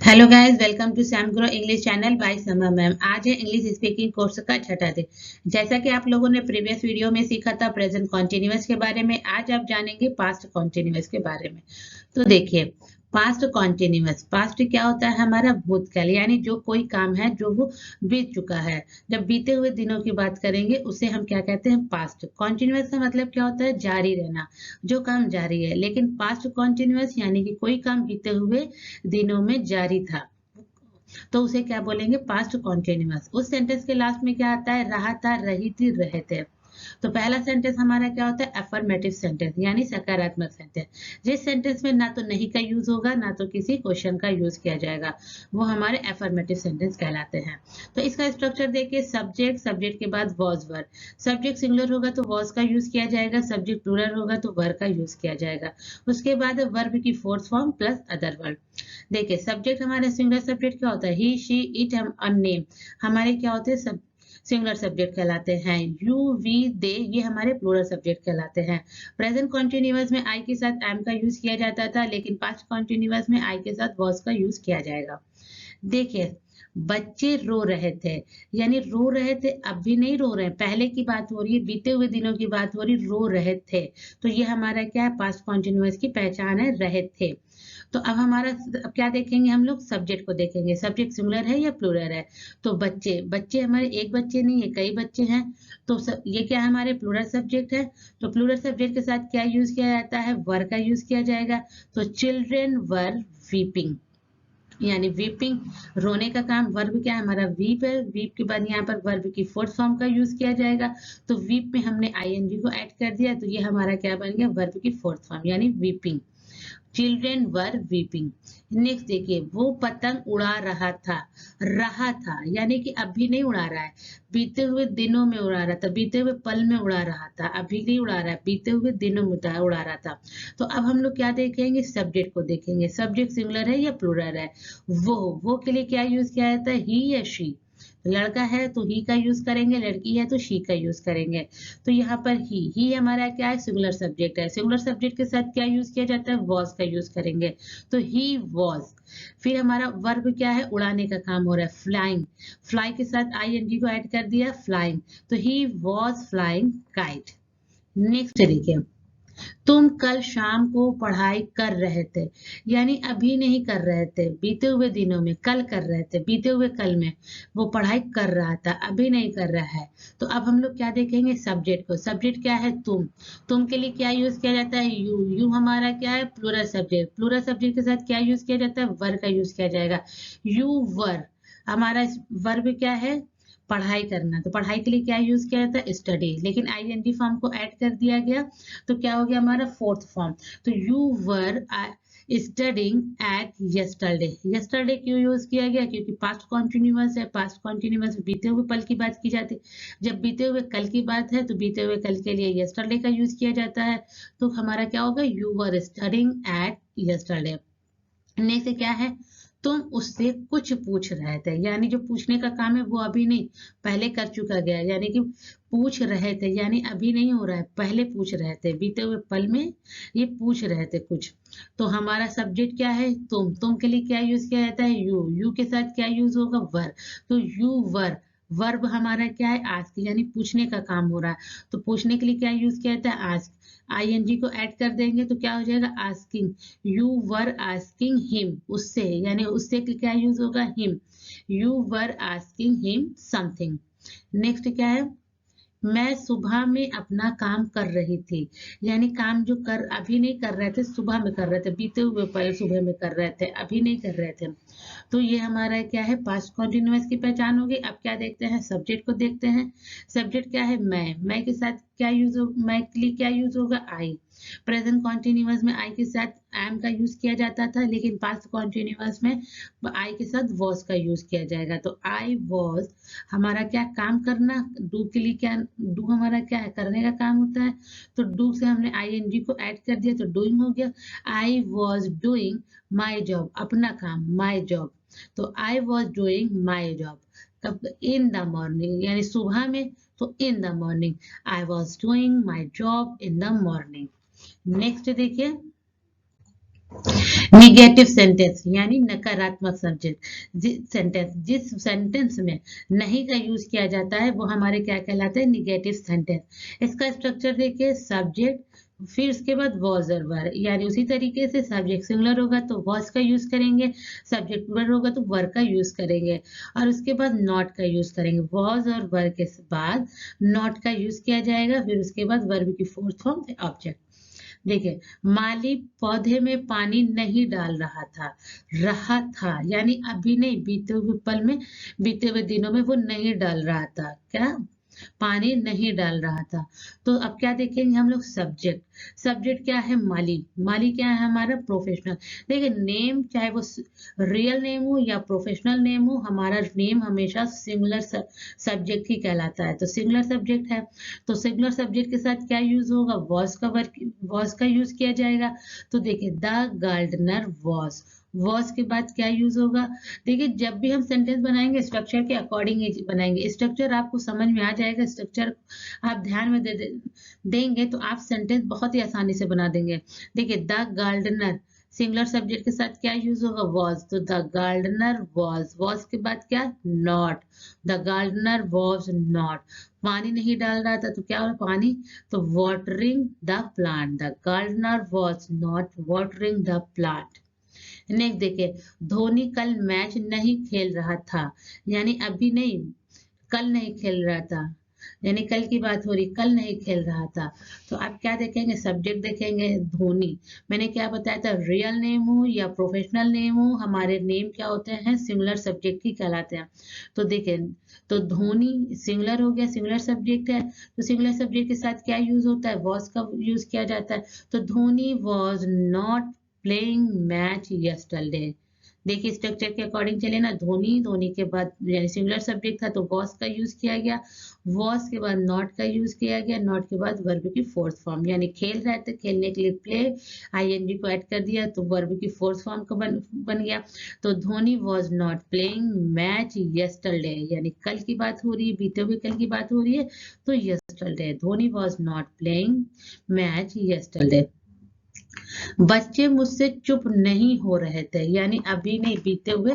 Hello guys, welcome to Sam grow English channel by Sama ma'am. आज है English speaking course का छठा दिन। जैसा कि आप लोगों ने प्रीवियस वीडियो में सीखा था प्रेजेंट कॉन्टिन्यूअस के बारे में, आज आप जानेंगे पास्ट कॉन्टिन्यूअस के बारे में। तो देखिए, पास्ट कॉन्टिन्यूअस, पास्ट क्या होता है? हमारा भूतकाल, यानी जो कोई काम है जो वो बीत चुका है। जब बीते हुए दिनों की बात करेंगे उसे हम क्या कहते हैं? पास्ट। कॉन्टिन्यूअस का मतलब क्या होता है? जारी रहना, जो काम जारी है। लेकिन पास्ट कॉन्टिन्यूअस यानी कि कोई काम बीते हुए दिनों में जारी था, तो उसे क्या बोलेंगे? Past continuous. उस सेंटेंस के लास्ट में क्या आता है? रहा था, रही थी, रहे थे। तो पहला सेंटेंस हमारा क्या होता है? अफर्मेटिव सेंटेंस, यानी सकारात्मक सेंटेंस। जिस सेंटेंस में ना तो नहीं का यूज होगा ना तो किसी क्वेश्चन का यूज किया जाएगा, वो हमारे अफर्मेटिव सेंटेंस कहलाते हैं। तो इसका स्ट्रक्चर देखिए, सब्जेक्ट, सब्जेक्ट के बाद वॉज वर्ब। सब्जेक्ट सिंगुलर होगा तो वॉज का यूज किया जाएगा, सब्जेक्ट प्लूरल होगा तो वर का यूज किया जाएगा। उसके बाद वर्ब की fourth form plus other verb. देखिए, सब्जेक्ट हमारे सिंगुलर सब्जेक्ट क्या होता है? ही, शी, इट, हम, नेम हमारे क्या होते हैं? सब सिंगुलर सब्जेक्ट कहलाते हैं। यू, वी, दे ये हमारे प्लूरल सब्जेक्ट कहलाते हैं। प्रेजेंट कॉन्टिन्यूअस में आई के साथ एम का यूज किया जाता था, लेकिन पास्ट कॉन्टिन्यूअस में आई के साथ वॉज का यूज किया जाएगा। देखिए, बच्चे रो रहे थे, यानी रो रहे थे, अब भी नहीं रो रहे हैं, पहले की बात हो रही है, बीते हुए दिनों की बात हो रही, रो रहे थे। तो ये हमारा क्या है? पास्ट कॉन्टिन्यूअस की पहचान है, रहे थे। तो अब हमारा, अब क्या देखेंगे हम लोग? सब्जेक्ट को देखेंगे। सब्जेक्ट सिंगुलर है या प्लूरल है? तो बच्चे, बच्चे हमारे एक बच्चे नहीं है, कई बच्चे हैं। तो ये क्या है? हमारे प्लूरल सब्जेक्ट है। तो प्लूरल सब्जेक्ट के साथ क्या यूज किया जाता है? वर का यूज किया जाएगा। तो चिल्ड्रेन वर वीपिंग, यानी वीपिंग, रोने का काम। वर्ब क्या है? हमारा वीप है। वीप के बाद यहाँ पर वर्ब की फोर्थ फॉर्म का यूज किया जाएगा। तो वीप में हमने आईएनजी को ऐड कर दिया, तो ये हमारा क्या बन गया? वर्ब की फोर्थ फॉर्म, यानी वीपिंग। चिल्ड्रेन वर वीपिंग। नेक्स्ट देखिए, वो पतंग उड़ा रहा था यानी कि अभी नहीं उड़ा रहा है, बीते हुए दिनों में उड़ा रहा था, बीते हुए पल में उड़ा रहा था, अभी नहीं उड़ा रहा है, बीते हुए दिनों में उड़ा रहा था। तो अब हम लोग क्या देखेंगे? सब्जेक्ट को देखेंगे। सब्जेक्ट सिंगुलर है या प्लूरल है? वो के लिए क्या यूज किया जाता है? ही या शी। लड़का है तो ही का यूज करेंगे, लड़की है तो शी का यूज करेंगे। तो यहाँ पर ही हमारा क्या है? सिंगुलर सब्जेक्ट है। सिंगुलर सब्जेक्ट के साथ क्या यूज किया जाता है? वॉज का यूज करेंगे। तो ही वॉज। फिर हमारा वर्ब क्या है? उड़ाने का काम हो रहा है, फ्लाइंग। फ्लाई के साथ आईएनजी को ऐड कर दिया, फ्लाइंग। तो he was flying kite. Next देखिए, तुम कल शाम को पढ़ाई कर रहे थे, यानी अभी नहीं कर रहे थे, बीते हुए दिनों में कल कर रहे थे, बीते हुए कल में वो पढ़ाई कर रहा था, अभी नहीं कर रहा है। तो अब हम लोग क्या देखेंगे? सब्जेक्ट को। सब्जेक्ट क्या है? तुम के लिए क्या यूज किया जाता है? यू हमारा क्या है? Plural subject. प्लूरल सब्जेक्ट के साथ क्या यूज किया जाता है? वर का यूज किया जाएगा। You were. हमारा वर्ब क्या है? पढ़ाई करना। तो पढ़ाई के लिए क्या यूज किया जाता है? स्टडी, लेकिन आईएनजी फॉर्म को ऐड कर दिया गया, तो क्या हो गया हमारा? Fourth form. तो you were studying at yesterday. Yesterday क्यों यूज किया गया? क्योंकि पास्ट कॉन्टिन्यूअस है। पास्ट कॉन्टिन्यूअस बीते हुए पल की बात की जाती, जब बीते हुए कल की बात है तो बीते हुए कल के लिए यस्टरडे का यूज किया जाता है। तो हमारा क्या होगा? You were studying at yesterday. Next क्या है? तुम उससे कुछ पूछ रहे थे, यानी जो पूछने का काम है वो अभी नहीं, पहले कर चुका गया, यानी कि पूछ रहे थे, यानी अभी नहीं हो रहा है, पहले पूछ रहे थे, बीते हुए पल में ये पूछ रहे थे कुछ। तो हमारा सब्जेक्ट क्या है? तुम के लिए क्या यूज किया जाता है? यू के साथ क्या यूज होगा? वर। तो यू वर। वर्ब हमारा क्या है? आस्क, यानी पूछने का काम हो रहा है, तो पूछने के लिए क्या यूज किया जाता है? आस्क। आईएनजी को ऐड कर देंगे तो क्या हो जाएगा? Asking. You were asking him, उससे, यानी उससे के क्या यूज होगा? Him. You were asking him something. Next क्या है? मैं सुबह में अपना काम कर रही थी, यानी काम जो कर अभी नहीं कर रहे थे, सुबह में कर रहे थे, बीते हुए पल सुबह में कर रहे थे, अभी नहीं कर रहे थे। तो ये हमारा क्या है? पास्ट कॉन्टिन्यूअस की पहचान होगी। अब क्या देखते हैं? सब्जेक्ट को देखते हैं। सब्जेक्ट क्या है? मैं के साथ क्या यूज हो? मैं के लिए क्या यूज होगा? आई। प्रेजेंट कॉन्टिन्यूअस में आई के साथ एम का यूज किया जाता था, लेकिन पास्ट कॉन्टिन्यूअस में आई के साथ वॉज का यूज किया जाएगा। तो आई वॉज हमारा क्या? काम करना। डू के लिए क्या? डू हमारा क्या है? करने का काम होता है। तो डू से हमने आईएनजी को ऐड कर दिया, तो डूइंग हो गया। I was doing my job, अपना काम, माई जॉब। तो I was doing my job कब? इन द मॉर्निंग, यानी सुबह में। तो in the morning I was doing my job in the morning. Next देखिए, निगेटिव सेंटेंस यानी नकारात्मक सेंटेंस, जिस सेंटेंस में नहीं का यूज किया जाता है वो हमारे क्या कहलाते हैं, निगेटिव सेंटेंस। इसका स्ट्रक्चर देखिए, सब्जेक्ट, फिर उसके बाद वॉज और वर, यानी उसी तरीके से सब्जेक्ट सिंगुलर होगा तो वॉज का यूज करेंगे, सब्जेक्ट प्लूरल होगा तो वर का यूज करेंगे, और उसके बाद नॉट का यूज करेंगे। वॉज और वर के बाद नॉट का यूज किया जाएगा, फिर उसके बाद वर्ब की फोर्थ फॉर्म ऑब्जेक्ट। देखिए, माली पौधे में पानी नहीं डाल रहा था यानी अभी नहीं, बीते हुए पल में, बीते हुए दिनों में वो नहीं डाल रहा था, क्या पानी नहीं डाल रहा था। तो अब क्या देखेंगे हम लोग, सब्जेक्ट। सब्जेक्ट क्या है, माली। माली क्या है हमारा, प्रोफेशनल। देखिए, नेम चाहे वो रियल नेम हो या प्रोफेशनल नेम हो, हमारा नेम हमेशा सिंगुलर सब्जेक्ट ही कहलाता है, तो सिंगुलर सब्जेक्ट है। तो सिंगुलर सब्जेक्ट के साथ क्या यूज होगा, वॉज का यूज किया जाएगा। तो देखिए, द गार्डनर वॉज के बाद क्या यूज होगा। देखिए, जब भी हम सेंटेंस बनाएंगे स्ट्रक्चर के अकॉर्डिंग ही बनाएंगे। स्ट्रक्चर आपको समझ में आ जाएगा, स्ट्रक्चर आप ध्यान में देंगे तो आप सेंटेंस बहुत ही आसानी से बना देंगे। देखिए, द गार्डनर सिंगुलर सब्जेक्ट के साथ क्या यूज होगा, वॉज, तो द गार्डनर वॉज के बाद क्या, not, the gardener was not. पानी नहीं डाल रहा था तो क्या हो, पानी, तो watering the plant, the gardener was not watering the plant. Next देखिए, धोनी कल मैच नहीं खेल रहा था, यानी अभी नहीं, कल नहीं खेल रहा था, यानी कल की बात हो रही, कल नहीं खेल रहा था। तो आप क्या देखेंगे, सब्जेक्ट देखेंगे धोनी। मैंने क्या बताया था, रियल नेम हो या प्रोफेशनल नेम हो, हमारे नेम क्या होते हैं, सिंगुलर सब्जेक्ट ही कहलाते हैं। तो देखें, तो धोनी सिंगुलर हो गया, सिंगुलर सब्जेक्ट है, तो सिंगुलर सब्जेक्ट के साथ क्या यूज होता है, वॉज का यूज किया जाता है। तो Dhoni was not playing match yesterday. देखिए, स्ट्रक्चर के अकॉर्डिंग चले ना, धोनी के बाद यानी सिंगुलर सब्जेक्ट था तो वॉज का यूज किया गया, वॉज के बाद नॉट का यूज किया गया, नॉट के बाद वर्ब की फोर्थ फॉर्म, यानी खेल रहे थे, खेलने के लिए प्ले, आईएनजी को ऐड कर दिया तो वर्ब की फोर्थ फॉर्म का बन गया। तो Dhoni was not playing match yesterday, यानी कल की बात हो रही है, बीते हुए कल की बात हो रही है, तो yesterday, Dhoni was not playing match yesterday. बच्चे मुझसे चुप नहीं हो रहे थे, यानी अभी नहीं, बीते हुए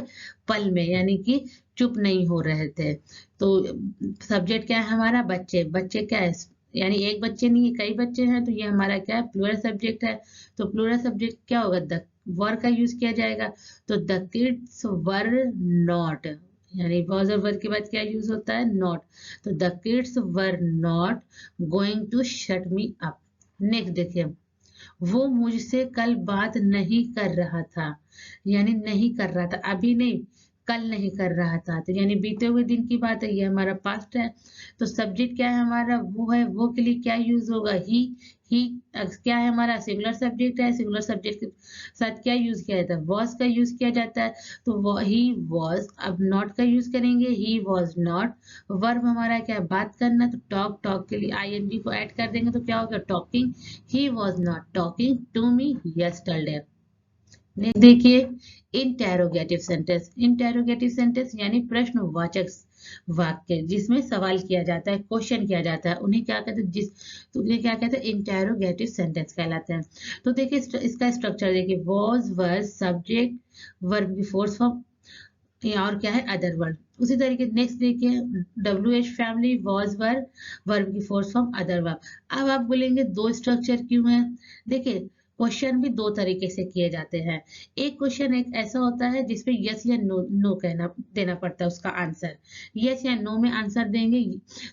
पल में, यानी कि चुप नहीं हो रहे थे। तो सब्जेक्ट क्या है हमारा, बच्चे। बच्चे क्या है, यानी एक बच्चे नहीं है, कई बच्चे हैं, तो ये हमारा क्या है, प्लूरल सब्जेक्ट है। तो प्लूरल सब्जेक्ट क्या होगा, द वर का यूज किया जाएगा। तो द किड्स वर नॉट, यानी वॉज और वर के बाद क्या यूज होता है, नॉट। तो the kids were not going to shut me up. Next देखिए, वो मुझसे कल बात नहीं कर रहा था, यानी नहीं कर रहा था, अभी नहीं, कल नहीं कर रहा था, तो यानी बीते हुए दिन की बात है, ये हमारा पास्ट है। तो सब्जेक्ट क्या है हमारा, वो है, वो के लिए क्या यूज होगा, ही क्या है हमारा, सिंगुलर सब्जेक्ट है, सिंगुलर सब्जेक्ट के साथ क्या यूज किया जाता है, वॉज का यूज किया जाता है। तो वो ही वॉज, अब नॉट का यूज करेंगे, ही वॉज नॉट। वर्ब हमारा क्या है, बात करना, तो टॉक के लिए आईएनजी को ऐड कर देंगे तो क्या होगा, talking, he was not talking to me yesterday. देखिए, इंटेरोगेटिव सेंटेंस यानी प्रश्नवाचक वाक्य, जिसमें सवाल किया जाता है, क्वेश्चन किया जाता है, उन्हें क्या कहते हैं, तो उन्हें क्या कहते हैं, इंटेरोगेटिव सेंटेंस कहलाते हैं। तो देखिए, इसका स्ट्रक्चर देखिए, वॉज वर्ब सब्जेक्ट, वर्ब की फोर्थ फॉर्म, और क्या है, अदर वर्ड। उसी तरीके नेक्स्ट देखिए, WH family, was verb, verb की फोर्थ फॉर्म, अदर वर्ब। अब आप बोलेंगे दो स्ट्रक्चर क्यों है, देखिए, क्वेश्चन भी दो तरीके से किए जाते हैं। एक क्वेश्चन एक ऐसा होता है जिसपे यस या नो नो कहना देना पड़ता है, उसका आंसर यस या नो में आंसर देंगे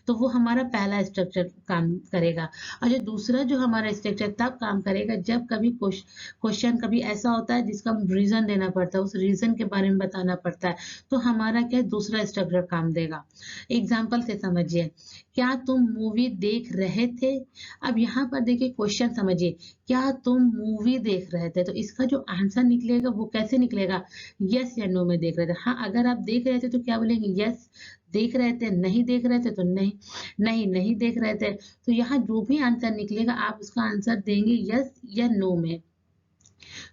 तो वो हमारा पहला स्ट्रक्चर काम करेगा। और जो दूसरा जो हमारा स्ट्रक्चर तब काम करेगा जब कभी क्वेश्चन कभी ऐसा होता है जिसका रीजन देना पड़ता है, उस रीजन के बारे में बताना पड़ता है, तो हमारा क्या दूसरा स्ट्रक्चर काम देगा। एग्जाम्पल से समझिए, क्या तुम मूवी देख रहे थे। अब यहाँ पर देखिए, क्वेश्चन समझिए, क्या तुम मूवी देख रहे थे, तो इसका जो आंसर निकलेगा वो कैसे निकलेगा, यस या नो में देख रहे थे। हाँ, अगर आप देख रहे थे तो क्या बोलेंगे, यस देख रहे थे, नहीं देख रहे थे तो नहीं, नहीं देख रहे थे। तो यहाँ जो भी आंसर निकलेगा आप उसका आंसर देंगे यस या नो में।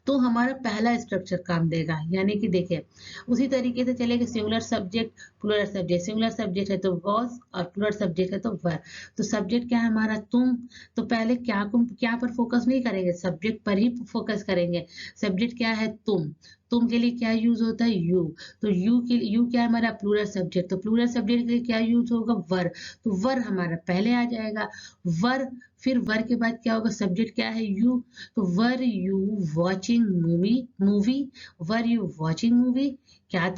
तो हमारा पहला स्ट्रक्चर काम देगा। यानी कि देखिए उसी तरीके से चलेगा, singular subject plural subject, singular subject है तो वॉज और प्लूरल सब्जेक्ट है तो वर। तो सब्जेक्ट क्या है हमारा तुम, तो पहले क्या पर फोकस नहीं करेंगे, सब्जेक्ट पर ही फोकस करेंगे। सब्जेक्ट क्या है तुम के लिए क्या यूज होता है यू, तो यू क्या है हमारा प्लूरल सब्जेक्ट, तो प्लूरल सब्जेक्ट के लिए क्या यूज होगा वर, तो वर हमारा पहले आ जाएगा। वर, फिर वर के बाद क्या होगा, सब्जेक्ट क्या है यू, तो were you watching movie, were you watching movie, क्या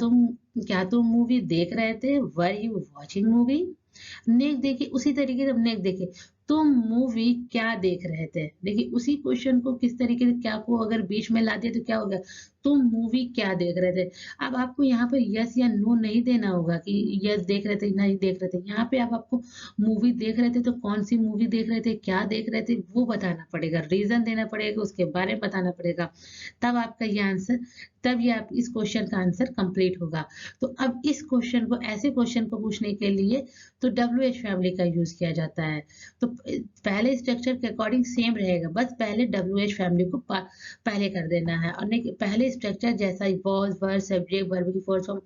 तुम मूवी देख रहे थे, were you watching movie. Next देखिए उसी तरीके से नेक्स्ट देखिए तुम मूवी क्या देख रहे थे, देखिए उसी क्वेश्चन को किस तरीके से क्या को अगर बीच में ला दिया तो क्या हो गया, तुम मूवी क्या देख रहे थे। अब आपको यहाँ पर यस या नो नहीं देना होगा कि यस देख रहे थे नहीं देख रहे थे, यहाँ पे आप आपको मूवी देख रहे थे तो कौन सी मूवी देख रहे थे, क्या देख रहे थे वो बताना पड़ेगा, रीजन देना पड़ेगा, उसके बारे में बताना पड़ेगा, तब आपका ये आंसर, तब ये आप इस क्वेश्चन का आंसर कंप्लीट होगा। तो अब इस क्वेश्चन को, ऐसे क्वेश्चन को पूछने के लिए तो WH फैमिली का यूज किया जाता है। तो पहले स्ट्रक्चर के अकॉर्डिंग सेम रहेगा, बस पहले WH फैमिली को पहले कर देना है, और नहीं पहले स्ट्रक्चर जैसा he was verb subject verb की फोर्थ फॉर्म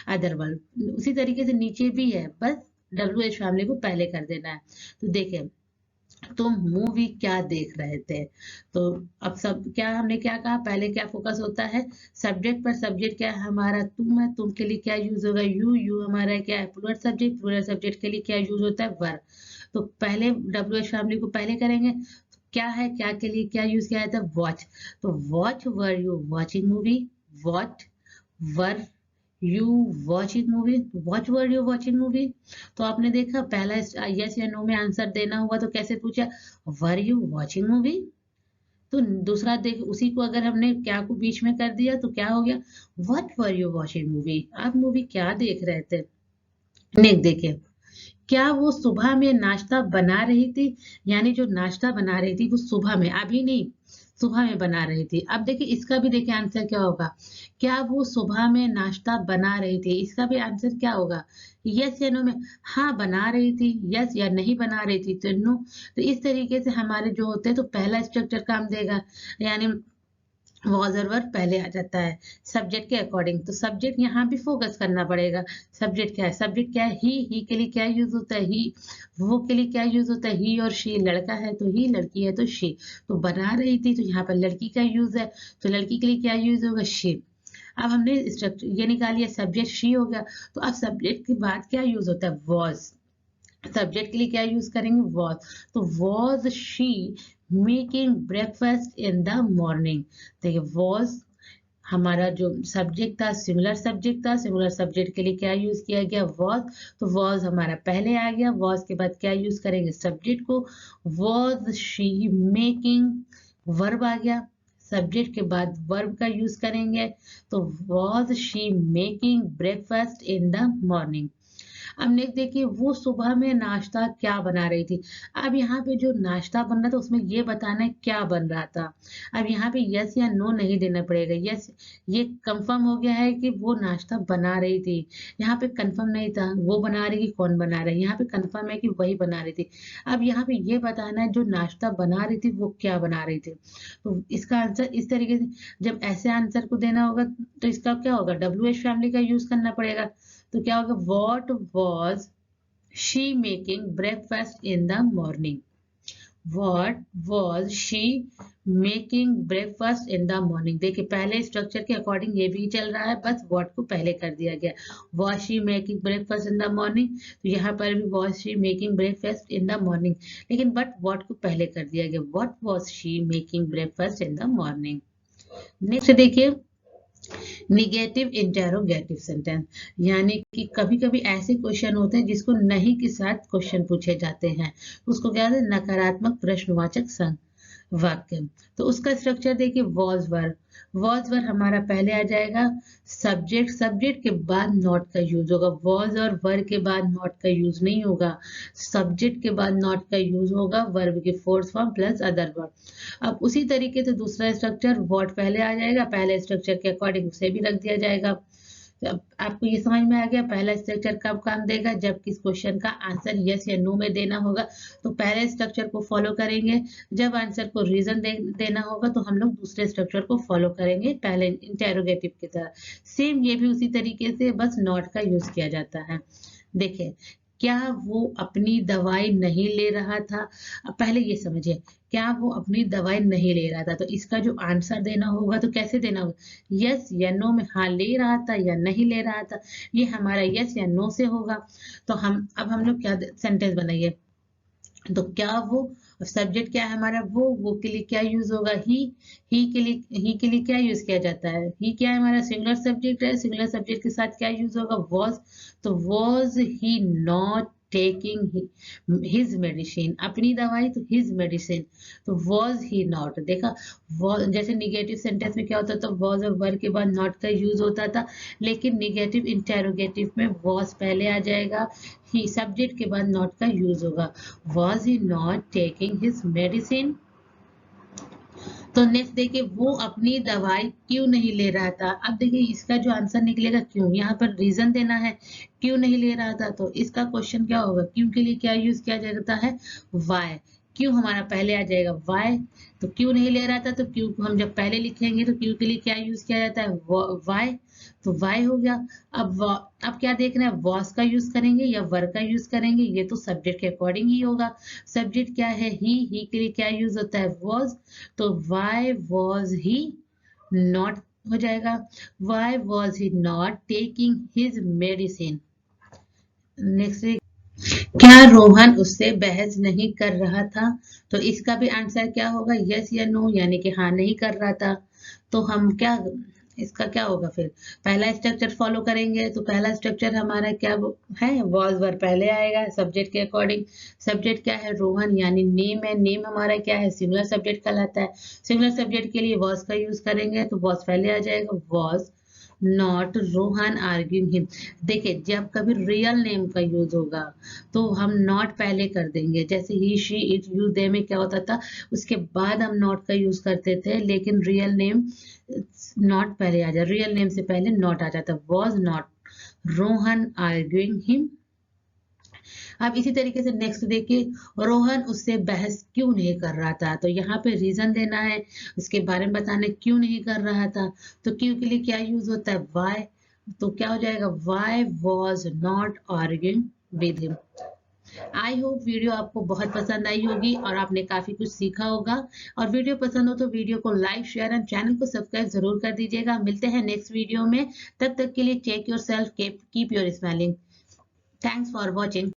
अदर वर्ब, उसी तरीके से नीचे भी है, बस WH फैमिली को पहले कर देना है। तो देखिए तुम मूवी क्या देख रहे थे, तो अब सब क्या हमने क्या कहा, पहले क्या फोकस होता है सब्जेक्ट पर, सब्जेक्ट क्या है हमारा तुम है, तुम के लिए क्या यूज होगा यू हमारा क्या है प्लूरल सब्जेक्ट, प्लूरल सब्जेक्ट के लिए क्या यूज होता है वर। तो पहले WH फैमिली को पहले करेंगे, क्या है क्या के लिए क्या यूज किया जाता है वॉच, तो watch were you watching movie, what were you watching movie, watch were you watching movie. तो आपने देखा पहला यस या नो में आंसर देना हुआ तो कैसे पूछा, वर यू वॉचिंग मूवी। तो दूसरा देख उसी को अगर हमने क्या को बीच में कर दिया तो क्या हो गया, what were you watching movie, आप मूवी क्या देख रहे थे। नेक्स्ट देखिए क्या वो सुबह में नाश्ता बना रही थी, यानी जो नाश्ता बना रही थी वो सुबह में, अभी नहीं सुबह में बना रही थी। अब देखिए इसका भी देखिए आंसर क्या होगा, क्या वो सुबह में नाश्ता बना रही थी, इसका भी आंसर क्या होगा यस या नो में, हाँ बना रही थी यस, या नहीं बना रही थी तो नो। तो इस तरीके से हमारे जो होते हैं तो पहला स्ट्रक्चर काम देगा, यानी वॉज और वर्ब पहले आ जाता है सब्जेक्ट के अकॉर्डिंग। तो सब्जेक्ट यहाँ भी फोकस करना पड़ेगा, सब्जेक्ट क्या है, सब्जेक्ट क्या है ही के लिए क्या यूज होता है ही, वो के लिए क्या यूज होता है ही और शी, लड़का है तो ही, लड़की है तो शी। तो बना रही थी तो यहाँ पर लड़की का यूज है, तो लड़की के लिए क्या यूज होगा शी। अब हमने स्ट्रक्चर ये निकाल लिया, सब्जेक्ट शी हो गया, तो अब सब्जेक्ट के बाद क्या यूज होता है वॉज, सब्जेक्ट के लिए क्या यूज करेंगे वॉज, तो was she making breakfast in the morning. देखिए वॉज हमारा जो सब्जेक्ट था सिंगुलर सब्जेक्ट था, सिंगुलर सब्जेक्ट के लिए क्या यूज किया गया वॉज, तो वॉज हमारा पहले आ गया, वॉज के बाद क्या यूज करेंगे सब्जेक्ट को, वॉज शी मेकिंग, वर्ब आ गया, सब्जेक्ट के बाद वर्ब का यूज करेंगे, तो was she making breakfast in the morning. अब नेक्स्ट देखिए वो सुबह में नाश्ता क्या बना रही थी, अब यहाँ पे जो नाश्ता बन रहा था उसमें ये बताना है क्या बन रहा था। अब यहाँ पे यस या नो नहीं देना पड़ेगा, यस ये कंफर्म हो गया है कि वो नाश्ता बना रही थी, यहाँ पे कंफर्म नहीं था वो बना रही कि कौन बना रहा है, यहाँ पे कंफर्म है कि वही बना रही थी। अब यहाँ पे ये बताना है जो नाश्ता बना रही थी वो क्या बना रही थी। तो इसका आंसर इस तरीके से, जब ऐसे आंसर को देना होगा तो इसका क्या होगा WH फैमिली का यूज करना पड़ेगा। तो क्या होगा what was she making breakfast in the morning, what was she making breakfast in the morning. देखिए पहले स्ट्रक्चर के अकॉर्डिंग ये भी चल रहा है, बस वॉट को पहले कर दिया गया, was she making breakfast in the morning, तो यहाँ पर भी was she making breakfast in the morning, लेकिन बट वॉट को पहले कर दिया गया, what was she making breakfast in the morning. Next देखिए निगेटिव इंटेरोगेटिव सेंटेंस, यानी कि कभी कभी ऐसे क्वेश्चन होते हैं जिसको नहीं के साथ क्वेश्चन पूछे जाते हैं, उसको क्या कहते हैं नकारात्मक प्रश्नवाचक वाक्य। तो उसका स्ट्रक्चर देखिए वॉज वर हमारा पहले आ जाएगा, सब्जेक्ट के बाद नॉट का यूज होगा, वॉज और वर के बाद नॉट का यूज नहीं होगा, सब्जेक्ट के बाद नॉट का यूज होगा, वर्ब के fourth form plus other verb. अब उसी तरीके से दूसरा स्ट्रक्चर वॉट पहले आ जाएगा, पहले स्ट्रक्चर के अकॉर्डिंग उसे भी रख दिया जाएगा। तो अब आपको ये समझ में आ गया पहला स्ट्रक्चर कब काम देगा, जब किस क्वेश्चन का आंसर यस या नो में देना होगा तो पहले स्ट्रक्चर को फॉलो करेंगे, जब आंसर को रीजन देना होगा तो हम लोग दूसरे स्ट्रक्चर को फॉलो करेंगे पहले इंटेरोगेटिव की तरह। सेम ये भी उसी तरीके से बस नॉट का यूज किया जाता है। देखिए, क्या वो अपनी दवाई नहीं ले रहा था? अब पहले ये समझिए, क्या वो अपनी दवाई नहीं ले रहा था, तो इसका जो आंसर देना होगा तो कैसे देना होगा, यस या नो में, हाँ ले रहा था या नहीं ले रहा था, ये हमारा यस या नो से होगा। तो अब हम लोग क्या सेंटेंस बनाइए, तो क्या वो सब्जेक्ट क्या है हमारा, वो के लिए क्या यूज होगा, ही के लिए क्या यूज किया जाता है, ही क्या है हमारा सिंगुलर सब्जेक्ट है, सिंगुलर सब्जेक्ट के साथ क्या यूज होगा, वॉज, तो was he not taking his medicine, अपनी दवाई तो हिज मेडिसिन, तो वॉज ही नॉट, देखा जैसे निगेटिव सेंटेंस में क्या होता था, वॉज और वर के बाद नॉट का यूज होता था, लेकिन निगेटिव इंटेरोगेटिव में वॉज पहले आ जाएगा, ही सब्जेक्ट के बाद नॉट का यूज होगा, was he not taking his medicine. तो नेक्स्ट देखिए, वो अपनी दवाई क्यों नहीं ले रहा था, अब देखिए इसका जो आंसर निकलेगा क्यों, यहाँ पर रीजन देना है, क्यों नहीं ले रहा था, तो इसका क्वेश्चन क्या होगा, क्यों के लिए क्या यूज किया जाता है, वाई, क्यों हमारा पहले आ जाएगा वाई, तो क्यों नहीं ले रहा था, तो क्यों हम जब पहले लिखेंगे तो क्यों के लिए क्या यूज किया जाता है, वाई, तो वाई हो गया। अब क्या देखना है, वॉज का यूज करेंगे या वर का यूज करेंगे, ये तो सब्जेक्ट के अकॉर्डिंग ही होगा, सब्जेक्ट क्या है, ही के लिए क्या यूज होता है, वॉज, तो वाई वॉज ही नॉट हो जाएगा, why was he not taking his medicine. Next, क्या रोहन उससे बहस नहीं कर रहा था, तो इसका भी आंसर क्या होगा, यस या नो, यानी कि हाँ नहीं कर रहा था, तो हम क्या, इसका क्या होगा, फिर पहला स्ट्रक्चर फॉलो करेंगे, तो पहला स्ट्रक्चर हमारा क्या है, वॉज वर पहले आएगा सब्जेक्ट के अकॉर्डिंग, सब्जेक्ट क्या है, रोहन, यानी नेम है, नेम हमारा क्या है, सिंगुलर सब्जेक्ट कहलाता है, सिंगुलर सब्जेक्ट के लिए वॉज का यूज करेंगे, तो वॉज पहले आ जाएगा, was not Rohan arguing him. देखिए, जब कभी रियल नेम का यूज होगा तो हम नॉट पहले कर देंगे, जैसे ही, शी, इट, यू, दे में क्या होता था, उसके बाद हम नॉट का यूज करते थे, लेकिन रियल नेम नॉट पहले आ जाए, रियल नेम से पहले नॉट आ जाता, was not Rohan arguing him. अब इसी तरीके से नेक्स्ट देखिए, रोहन उससे बहस क्यों नहीं कर रहा था, तो यहाँ पे रीजन देना है, उसके बारे में बताना क्यों नहीं कर रहा था, तो क्यों के लिए क्या यूज होता है, वाई, तो क्या हो जाएगा, why was not arguing with him. I hope video आपको बहुत पसंद आई होगी और आपने काफी कुछ सीखा होगा, और वीडियो पसंद हो तो वीडियो को लाइक, शेयर एंड चैनल को सब्सक्राइब जरूर कर दीजिएगा। मिलते हैं नेक्स्ट वीडियो में, तब तक के लिए take yourself, keep your smiling. Thanks for watching.